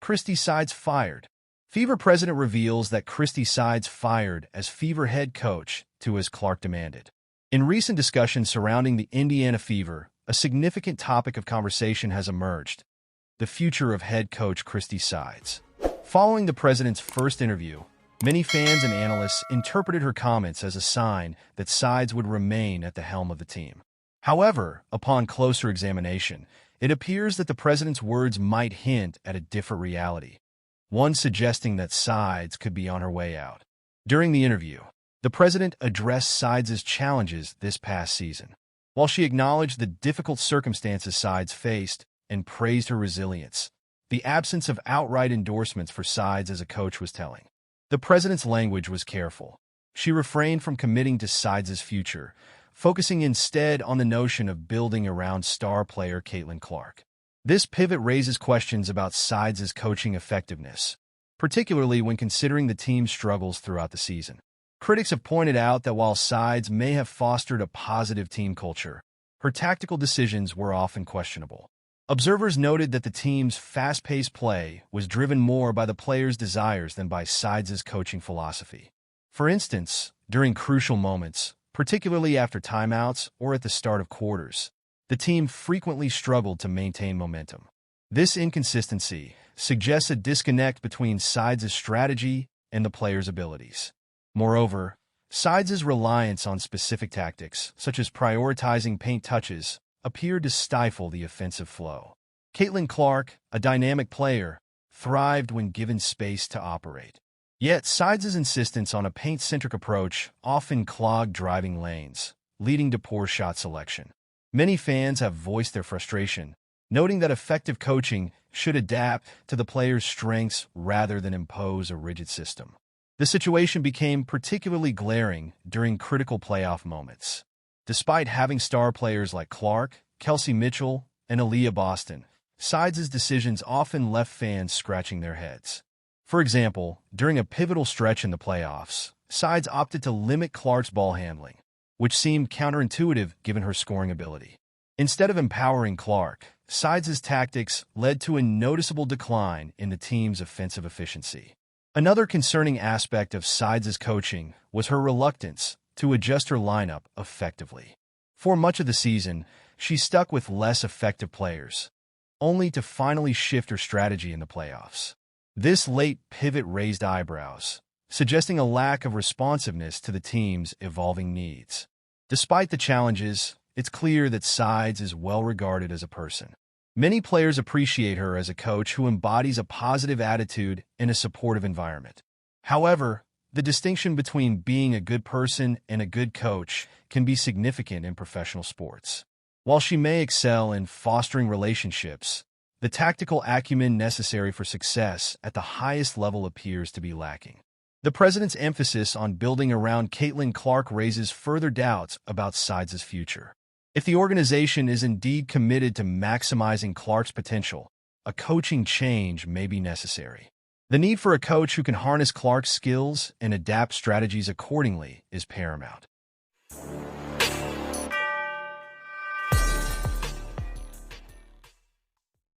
Christy Sides fired. Fever president reveals that Christy Sides fired as Fever head coach to as Clark demanded. In recent discussions surrounding the Indiana Fever, a significant topic of conversation has emerged: the future of head coach Christy Sides. Following the president's first interview, many fans and analysts interpreted her comments as a sign that Sides would remain at the helm of the team. However, upon closer examination, it appears that the president's words might hint at a different reality, one suggesting that Sides could be on her way out. During the interview, the president addressed Sides' challenges this past season. While she acknowledged the difficult circumstances Sides faced and praised her resilience, the absence of outright endorsements for Sides as a coach was telling. The president's language was careful. She refrained from committing to Sides' future, focusing instead on the notion of building around star player Caitlin Clark. This pivot raises questions about Sides' coaching effectiveness, particularly when considering the team's struggles throughout the season. Critics have pointed out that while Sides may have fostered a positive team culture, her tactical decisions were often questionable. Observers noted that the team's fast-paced play was driven more by the players' desires than by Sides' coaching philosophy. For instance, during crucial moments, particularly after timeouts or at the start of quarters, the team frequently struggled to maintain momentum. This inconsistency suggests a disconnect between Sides' strategy and the players' abilities. Moreover, Sides' reliance on specific tactics, such as prioritizing paint touches, appeared to stifle the offensive flow. Caitlin Clark, a dynamic player, thrived when given space to operate. Yet Sides' insistence on a paint-centric approach often clogged driving lanes, leading to poor shot selection. Many fans have voiced their frustration, noting that effective coaching should adapt to the players' strengths rather than impose a rigid system. The situation became particularly glaring during critical playoff moments. Despite having star players like Clark, Kelsey Mitchell, and Aaliyah Boston, Sides' decisions often left fans scratching their heads. For example, during a pivotal stretch in the playoffs, Sides opted to limit Clark's ball handling, which seemed counterintuitive given her scoring ability. Instead of empowering Clark, Sides' tactics led to a noticeable decline in the team's offensive efficiency. Another concerning aspect of Sides' coaching was her reluctance to adjust her lineup effectively. For much of the season, she stuck with less effective players, only to finally shift her strategy in the playoffs. This late pivot raised eyebrows, suggesting a lack of responsiveness to the team's evolving needs. Despite the challenges, it's clear that Sides is well regarded as a person. Many players appreciate her as a coach who embodies a positive attitude in a supportive environment. However, the distinction between being a good person and a good coach can be significant in professional sports. While she may excel in fostering relationships, the tactical acumen necessary for success at the highest level appears to be lacking. The president's emphasis on building around Caitlin Clark raises further doubts about Sides' future. If the organization is indeed committed to maximizing Clark's potential, a coaching change may be necessary. The need for a coach who can harness Clark's skills and adapt strategies accordingly is paramount.